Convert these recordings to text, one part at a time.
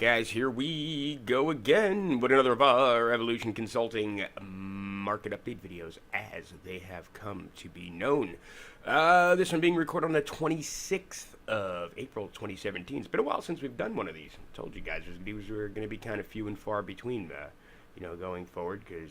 guys, here we go again with another of our Evolution Consulting market update videos as they have come to be known. This one being recorded on the 26th of April 2017. It's been a while since we've done one of these. I told you guys these were going to be kind of few and far between, going forward because,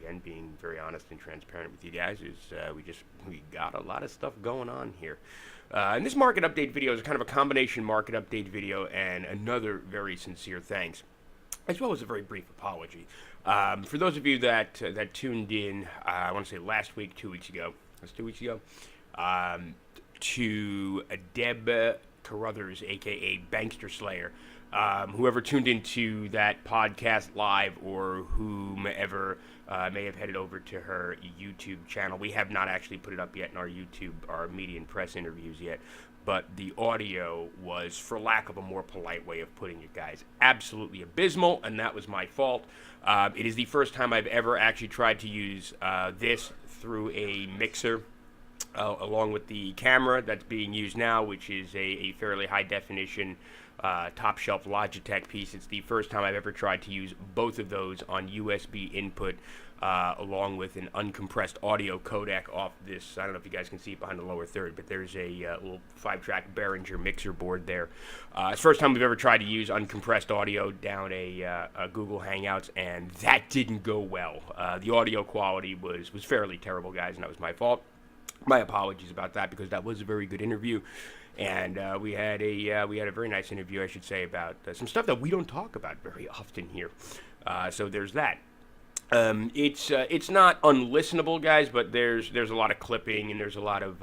again, being very honest and transparent with you guys is we got a lot of stuff going on here. And this market update video is kind of a combination market update video and another very sincere thanks, as well as a very brief apology. For those of you that tuned in, I want to say last week, 2 weeks ago, to Deb Carruthers, a.k.a. Bankster Slayer, whoever tuned into that podcast live or whomever may have headed over to her YouTube channel. We have not actually put it up yet in our YouTube, our media and press interviews yet, but the audio was, for lack of a more polite way of putting it, guys, absolutely abysmal, and that was my fault. It is the first time I've ever actually tried to use this through a mixer, along with the camera that's being used now, which is a fairly high definition top shelf Logitech piece. It's the first time I've ever tried to use both of those on USB input, along with an uncompressed audio codec off this. I don't know if you guys can see it behind the lower third, but there's a little 5-track Behringer mixer board there. It's the first time we've ever tried to use uncompressed audio down a Google Hangouts, and that didn't go well. The audio quality was fairly terrible, guys, and that was my fault. My apologies about that, because that was a very good interview, and we had a very nice interview, I should say, about some stuff that we don't talk about very often here. So there's that. It's not unlistenable, guys, but there's a lot of clipping and there's a lot of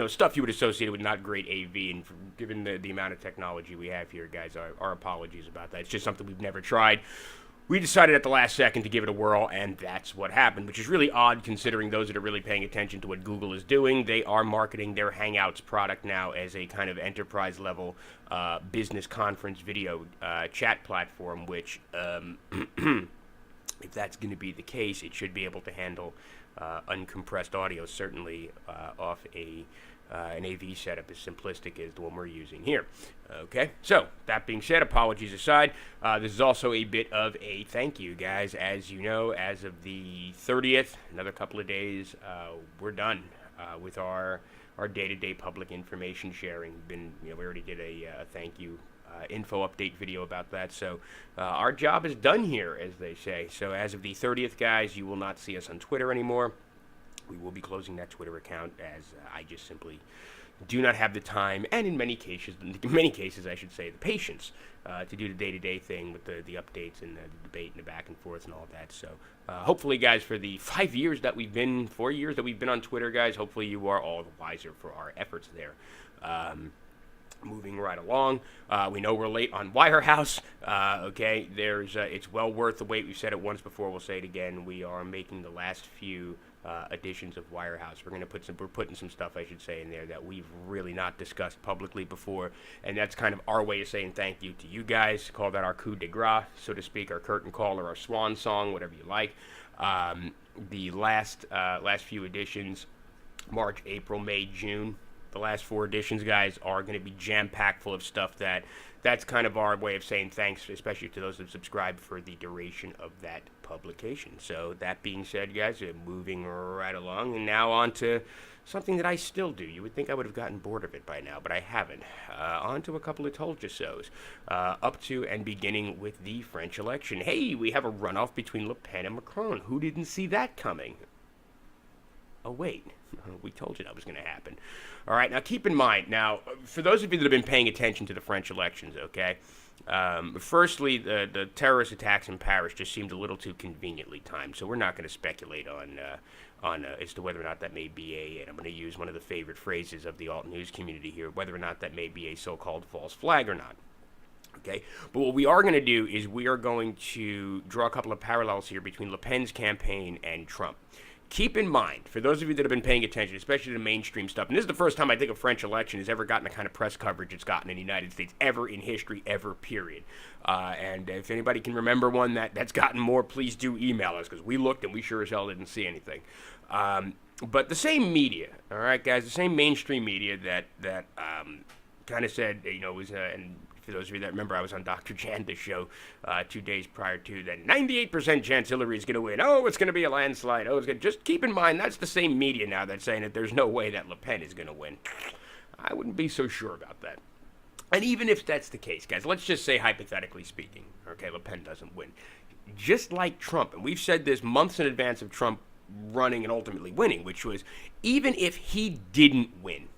stuff you would associate with not great AV. And given the amount of technology we have here, guys, our apologies about that. It's just something we've never tried. We decided at the last second to give it a whirl, and that's what happened, which is really odd considering those that are really paying attention to what Google is doing. They are marketing their Hangouts product now as a kind of enterprise-level business conference video chat platform, which, if that's going to be the case, it should be able to handle uncompressed audio, certainly off an AV setup as simplistic as the one we're using here. Okay, so that being said, apologies aside, this is also a bit of a thank you, guys. As you know, as of the 30th, another couple of days, we're done with our day-to-day public information sharing. We already did a thank you info update video about that, so our job is done here, as they say. So as of the 30th, guys, you will not see us on Twitter anymore. We will be closing that Twitter account, as I just simply do not have the time, and in many cases, I should say, the patience to do the day-to-day thing with the updates and the debate and the back and forth and all of that. So hopefully, guys, for the 4 years that we've been on Twitter, guys, hopefully you are all the wiser for our efforts there. Moving right along, we know we're late on Wirehouse. Okay, it's well worth the wait. We've said it once before. We'll say it again. We are making the last few editions of Wirehouse. We're putting some stuff, I should say, in there that we've really not discussed publicly before, and that's kind of our way of saying thank you to you guys. Call that our coup de grace, so to speak, our curtain call or our swan song, whatever you like. The last few editions, March, April, May, June. The last 4 editions, guys, are going to be jam-packed full of stuff that's kind of our way of saying thanks, especially to those that subscribe for the duration of that publication. So that being said, guys, moving right along, and now on to something that I still do. You would think I would have gotten bored of it by now, but I haven't. On to a couple of told you so's, up to and beginning with the French election. Hey, we have a runoff between Le Pen and Macron. Who didn't see that coming? Oh, wait. We told you that was going to happen. All right, now keep in mind, for those of you that have been paying attention to the French elections, okay, firstly, the terrorist attacks in Paris just seemed a little too conveniently timed, so we're not going to speculate on as to whether or not that may be and I'm going to use one of the favorite phrases of the alt-news community here, whether or not that may be a so-called false flag or not. Okay, but what we are going to do is we are going to draw a couple of parallels here between Le Pen's campaign and Trump. Keep in mind, for those of you that have been paying attention, especially to the mainstream stuff, and this is the first time I think a French election has ever gotten the kind of press coverage it's gotten in the United States, ever in history, ever, period. And if anybody can remember one that's gotten more, please do email us, because we looked and we sure as hell didn't see anything. But the same media, all right, guys, the same mainstream media that kind of said, was, and For those of you that remember, I was on Dr. Janda's show 2 days prior to that. 98% chance Hillary's going to win. Oh, it's going to be a landslide. Oh, it's going to... Just keep in mind, that's the same media now that's saying that there's no way that Le Pen is going to win. I wouldn't be so sure about that. And even if that's the case, guys, let's just say hypothetically speaking, okay, Le Pen doesn't win. Just like Trump, and we've said this months in advance of Trump running and ultimately winning, which was even if he didn't win,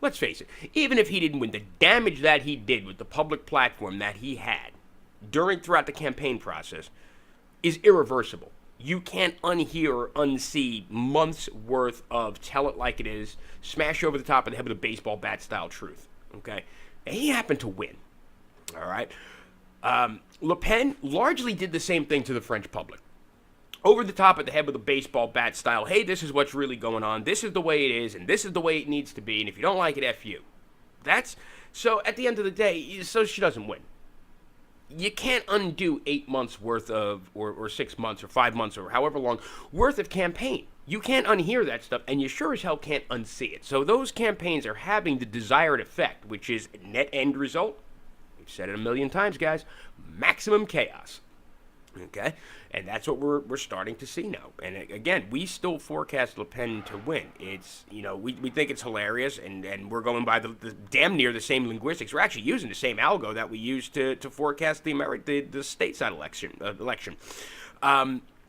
let's face it, even if he didn't win, the damage that he did with the public platform that he had throughout the campaign process is irreversible. You can't unhear or unsee months worth of tell it like it is, smash over the top of the head with a baseball bat style truth, okay? And he happened to win, all right? Le Pen largely did the same thing to the French public. Over the top of the head with a baseball bat style, hey, this is what's really going on, this is the way it is, and this is the way it needs to be, and if you don't like it, F you. So at the end of the day, so she doesn't win. You can't undo 8 months worth of, or 6 months, or 5 months, or however long, worth of campaign. You can't unhear that stuff, and you sure as hell can't unsee it. So those campaigns are having the desired effect, which is net end result. We've said it a million times, guys. Maximum chaos. Okay? And that's what we're starting to see now. And again, we still forecast Le Pen to win. It's, we think it's hilarious, and we're going by the damn near the same linguistics. We're actually using the same algo that we used to forecast the stateside election.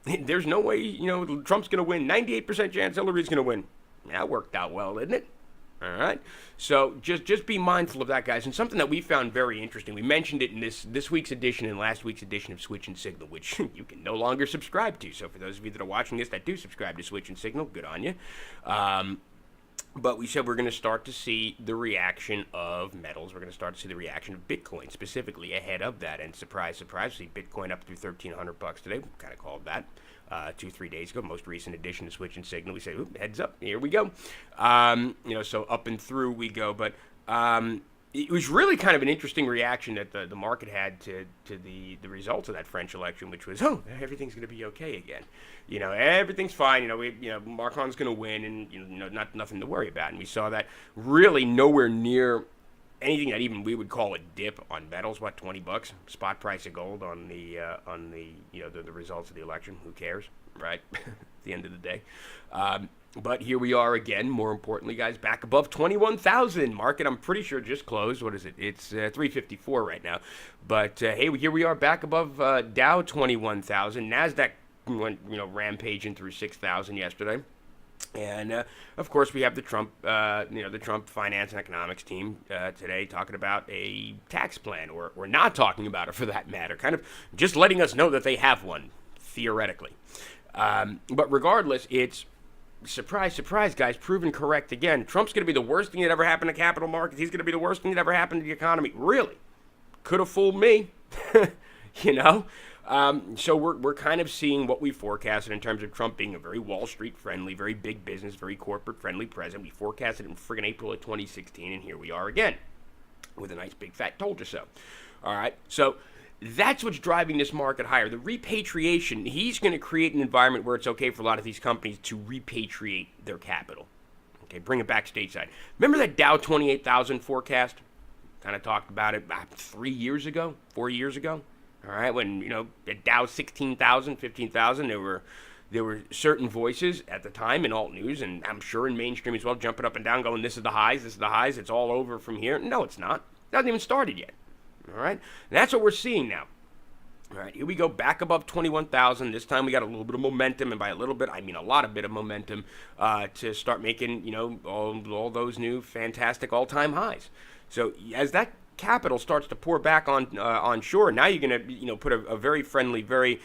There's no way, Trump's going to win. 98% chance Hillary's going to win. That worked out well, didn't it? All right. So just be mindful of that, guys. And something that we found very interesting, we mentioned it in this week's edition and last week's edition of Switch and Signal, which you can no longer subscribe to. So for those of you that are watching this that do subscribe to Switch and Signal, good on you. But we said we're going to start to see the reaction of metals. We're going to start to see the reaction of Bitcoin, specifically ahead of that. And surprise, surprise, we see Bitcoin up through $1,300 today. We kind of called that 2-3 days ago. Most recent edition of Switch and Signal. We say, oop, heads up, here we go. So up and through we go. But it was really kind of an interesting reaction that the market had to the results of that French election, which was, everything's going to be okay again. Everything's fine. Macron's going to win, and nothing to worry about. And we saw that really nowhere near anything that even we would call a dip on metals. What, $20 spot price of gold on the results of the election? Who cares, right? At the end of the day. But here we are again, more importantly, guys, back above 21,000. Market, I'm pretty sure, just closed. What is it? It's 354 right now. But, hey, here we are back above Dow 21,000. NASDAQ went, rampaging through 6,000 yesterday. And, of course, we have the Trump, the Trump finance and economics team today talking about a tax plan, or not talking about it for that matter, kind of just letting us know that they have one, theoretically. But regardless, it's... Surprise, surprise, guys, proven correct again. Trump's going to be the worst thing that ever happened to capital markets. He's going to be the worst thing that ever happened to the economy. Really? Could have fooled me, So we're kind of seeing what we forecasted in terms of Trump being a very Wall Street friendly, very big business, very corporate friendly president. We forecasted in friggin' April of 2016, and here we are again with a nice big fat told you so. All right, so... That's what's driving this market higher. The repatriation, he's going to create an environment where it's okay for a lot of these companies to repatriate their capital. Okay, bring it back stateside. Remember that Dow 28,000 forecast? Kind of talked about it 4 years ago. All right, when, at Dow 16,000, 15,000, there were certain voices at the time in alt news, and I'm sure in mainstream as well, jumping up and down going, this is the highs, it's all over from here. No, it's not. It hasn't even started yet. All right, and that's what we're seeing now. All right, here we go, back above 21,000. This time we got a little bit of momentum, and by a little bit, I mean a lot of bit of momentum to start making, all those new fantastic all-time highs. So as that capital starts to pour back on shore, now you're going to, put a very friendly, very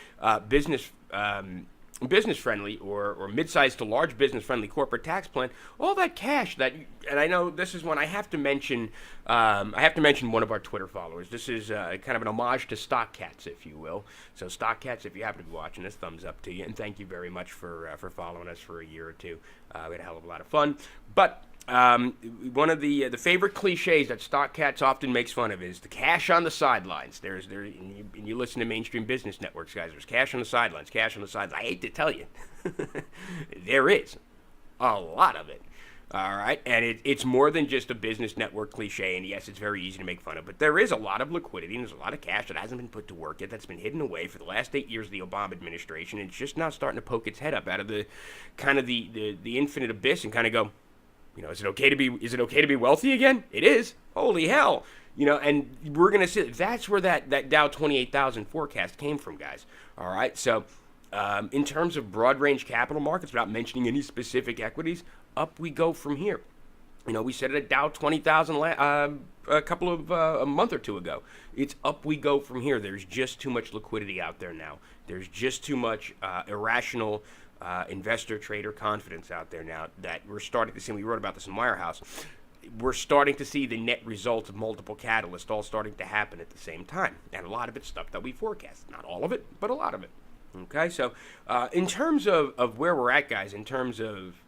business-friendly or mid-sized to large business-friendly corporate tax plan, all that cash that, and I know this is one I have to mention. I have to mention one of our Twitter followers. This is kind of an homage to Stock Cats, if you will. So Stock Cats, if you happen to be watching this, thumbs up to you, and thank you very much for following us for a year or two. We had a hell of a lot of fun. But one of the favorite cliches that Stock Cats often makes fun of is the cash on the sidelines. And you listen to mainstream business networks, guys. There's cash on the sidelines, cash on the sidelines. I hate to tell you, there is a lot of it. All right, and it's more than just a business network cliche. And yes, it's very easy to make fun of, but there is a lot of liquidity and there's a lot of cash that hasn't been put to work yet. That's been hidden away for the last 8 years of the Obama administration. And it's just now starting to poke its head up out of the kind of the infinite abyss and kind of go, is it okay to be wealthy again? It is. Holy hell. And we're gonna see that's where that Dow 28,000 forecast came from, guys. All right, so. In terms of broad range capital markets, without mentioning any specific equities, up we go from here. We said it at Dow 20,000 a month or two ago. It's up we go from here. There's just too much liquidity out there now. There's just too much irrational investor trader confidence out there now that we're starting to see. We wrote about this in Wirehouse. We're starting to see the net results of multiple catalysts all starting to happen at the same time, and a lot of it's stuff that we forecast. Not all of it, but a lot of it. Okay, so in terms of where we're at, guys, in terms of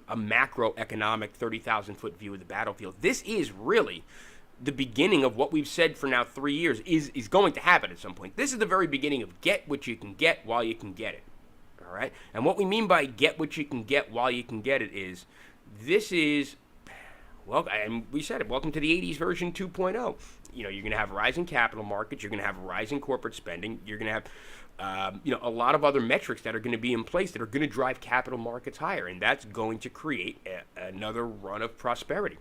a macroeconomic 30,000-foot view of the battlefield, this is really the beginning of what we've said for now 3 years is going to happen at some point. This is the very beginning of get what you can get while you can get it. All right, and what we mean by get what you can get while you can get it is this is, well, and we said it, welcome to the 80s version 2.0. You're going to have rising capital markets, you're going to have rising corporate spending, you're going to have a lot of other metrics that are going to be in place that are going to drive capital markets higher, and that's going to create another run of prosperity.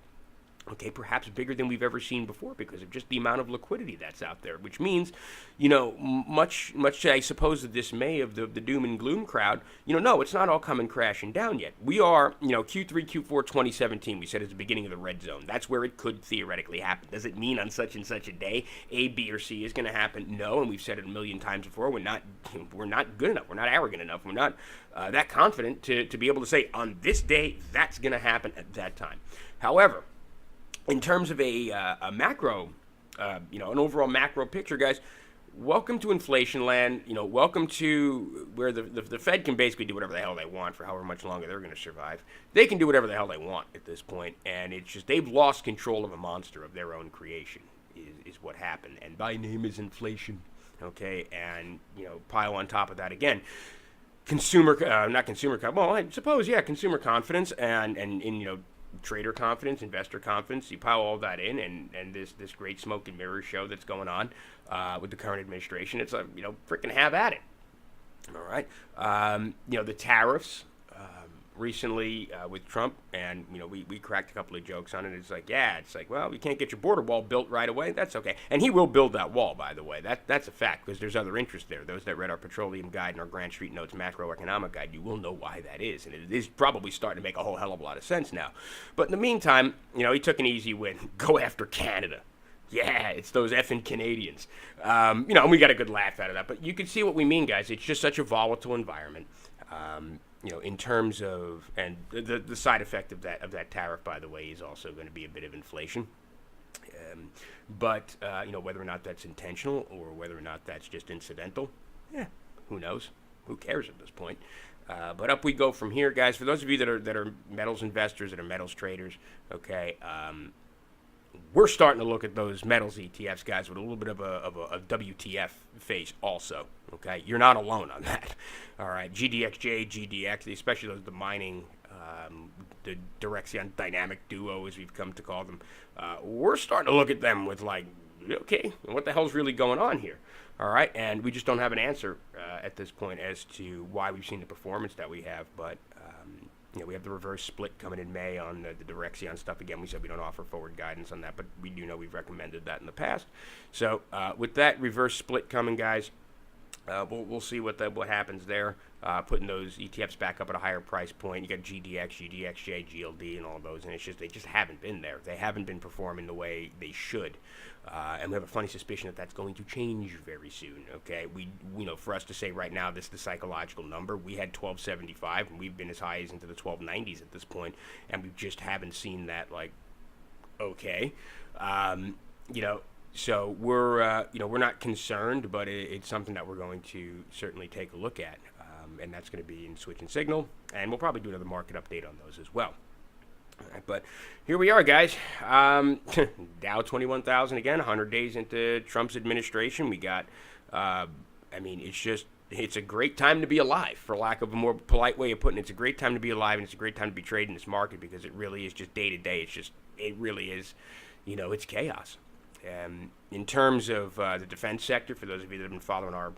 Okay, perhaps bigger than we've ever seen before because of just the amount of liquidity that's out there, which means, much to, I suppose, the dismay of the doom and gloom crowd, no, it's not all coming crashing down yet. We are, Q3, Q4 2017, we said is the beginning of the red zone. That's where it could theoretically happen. Does it mean on such and such a day A, B, or C is going to happen? No, and we've said it a million times before. We're not good enough. We're not arrogant enough. We're not that confident to be able to say on this day that's going to happen at that time. However, in terms of a macro, an overall macro picture, guys, welcome to inflation land. Welcome to where the Fed can basically do whatever the hell they want for however much longer they're going to survive. They can do whatever the hell they want at this point, and it's just they've lost control of a monster of their own creation is what happened. And thy name is inflation, okay? And, pile on top of that again. Consumer confidence and trader confidence, investor confidence. You pile all that in, and this great smoke and mirror show that's going on with the current administration. It's freaking have at it. All right. The tariffs recently with Trump, and we cracked a couple of jokes on it. It's like, well, you can't get your border wall built right away. That's okay, and he will build that wall, by the way. That's a fact because there's other interest there. Those that read our petroleum guide and our Grant Street Notes macroeconomic guide, you will know why that is, and it is probably starting to make a whole hell of a lot of sense now. But in the meantime, he took an easy win. Go after Canada. Yeah, it's those effing Canadians. And we got a good laugh out of that. But you can see what we mean, guys. It's just such a volatile environment. In terms of, and the side effect of that tariff, by the way, is also going to be a bit of inflation. But whether or not that's intentional or whether or not that's just incidental, who knows? Who cares at this point? But up we go from here, guys. For those of you that are metals investors, that are metals traders, okay, we're starting to look at those metals ETFs, guys, with a little bit of a WTF face also, okay? You're not alone on that, all right? GDXJ, GDX, especially the mining, the Direxion dynamic duo, as we've come to call them, we're starting to look at them with like, okay, what the hell's really going on here, all right? And we just don't have an answer at this point as to why we've seen the performance that we have, but we have the reverse split coming in May on the Direxion stuff. Again, we said we don't offer forward guidance on that, but we do know we've recommended that in the past. So with that reverse split coming, guys, we'll see what happens there. Putting those ETFs back up at a higher price point. You got GDX, GDXJ, GLD, and all those, and they just haven't been there. They haven't been performing the way they should. And we have a funny suspicion that that's going to change very soon, okay? For us to say right now this is the psychological number, we had 1275, and we've been as high as into the 1290s at this point, and we just haven't seen that, like, okay. So we're not concerned, but it's something that we're going to certainly take a look at, and that's going to be in Switch and Signal, and we'll probably do another market update on those as well. All right, but here we are, guys. Dow 21,000 again, 100 days into Trump's administration. We got, it's just it's a great time to be alive, for lack of a more polite way of putting it. It's a great time to be alive, and it's a great time to be trading this market because it really is just day to day. It really is, it's chaos. In terms of the defense sector, for those of you that have been following our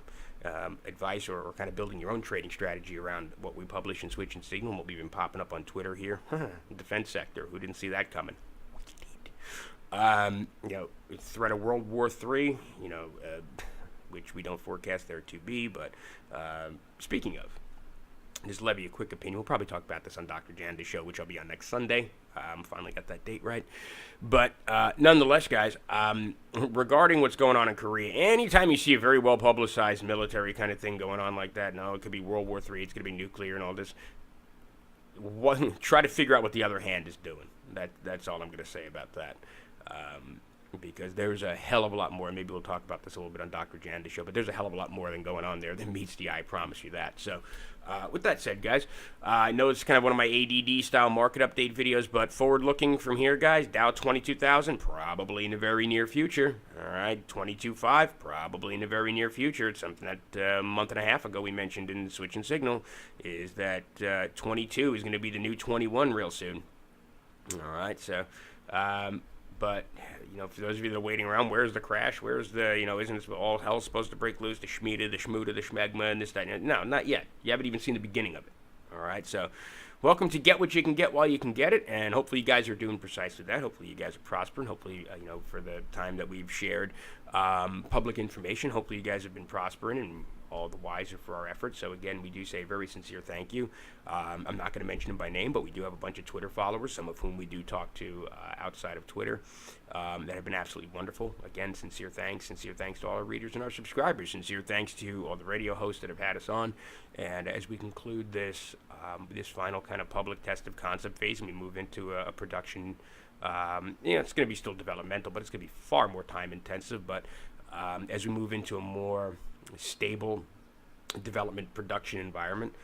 advice or kind of building your own trading strategy around what we publish in Switch and Signal, and what we've been popping up on Twitter here, defense sector, who didn't see that coming? Threat of World War III, which we don't forecast there to be, but speaking of, just levy a quick opinion. We'll probably talk about this on Dr. Janda's show, which I'll be on next Sunday. Finally got that date right. But nonetheless, guys, regarding what's going on in Korea, anytime you see a very well-publicized military kind of thing going on like that, it could be World War III, it's going to be nuclear and all this, try to figure out what the other hand is doing. That's all I'm going to say about that. Because there's a hell of a lot more, and maybe we'll talk about this a little bit on Dr. Janda's show, but there's a hell of a lot more than going on there than meets the eye, I promise you that. So, with that said, guys, I know it's kind of one of my ADD-style market update videos, but forward-looking from here, guys, Dow 22,000, probably in the very near future. All right, 22.5, probably in the very near future. It's something that a month and a half ago we mentioned in Switch and Signal, is that 22 is going to be the new 21 real soon. All right, so... But, for those of you that are waiting around, where's the crash? Where's the, isn't this all hell supposed to break loose? The Shmita, the Shmuta, the Shmegma, and this, that. No, not yet. You haven't even seen the beginning of it. All right, so welcome to Get What You Can Get While You Can Get It, and hopefully you guys are doing precisely that. Hopefully you guys are prospering. Hopefully, for the time that we've shared public information, hopefully you guys have been prospering and all the wiser for our efforts. So again, we do say a very sincere thank you. I'm not going to mention them by name, but we do have a bunch of Twitter followers, some of whom we do talk to outside of Twitter, that have been absolutely wonderful. Again, sincere thanks to all our readers and our subscribers. Sincere thanks to all the radio hosts that have had us on. And as we conclude this this final kind of public test of concept phase, and we move into a production, it's going to be still developmental, but it's going to be far more time intensive. But as we move into a more stable development production environment,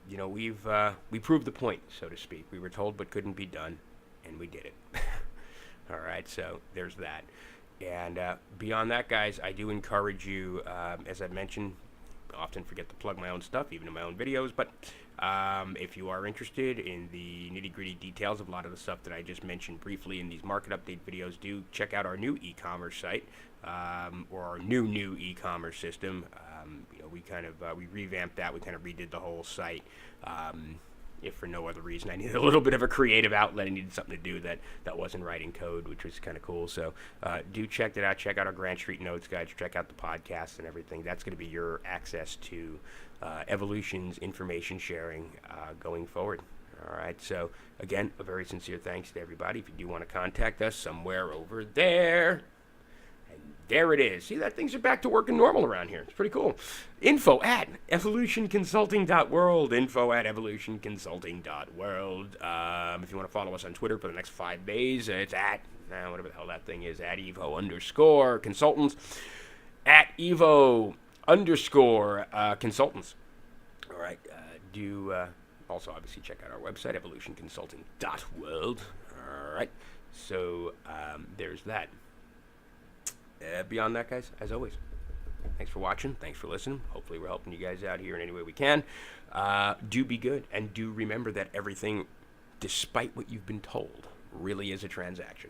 we proved the point, so to speak. We were told but couldn't be done, and we did it. All right, so there's that. And beyond that, guys, I do encourage you, as I mentioned, I often forget to plug my own stuff, even in my own videos, but if you are interested in the nitty-gritty details of a lot of the stuff that I just mentioned briefly in these market update videos, do check out our new e-commerce site, or our new e-commerce system. We revamped that. We kind of redid the whole site. If for no other reason, I needed a little bit of a creative outlet. I needed something to do that wasn't writing code, which was kind of cool. So do check that out. Check out our Grant Street Notes, guys. Check out the podcast and everything. That's going to be your access to Evolution's information sharing going forward. All right. So, again, a very sincere thanks to everybody. If you do want to contact us, somewhere over there. There it is. See, that things are back to working normal around here. It's pretty cool. Info at evolutionconsulting.world. Info at evolutionconsulting.world. If you want to follow us on Twitter for the next 5 days, it's at, whatever the hell that thing is, at Evo_consultants. At Evo_consultants. All right. Do also obviously check out our website, evolutionconsulting.world. All right. So there's that. Beyond that, guys, as always, thanks for watching. Thanks for listening. Hopefully we're helping you guys out here in any way we can. Do be good, and do remember that everything, despite what you've been told, really is a transaction.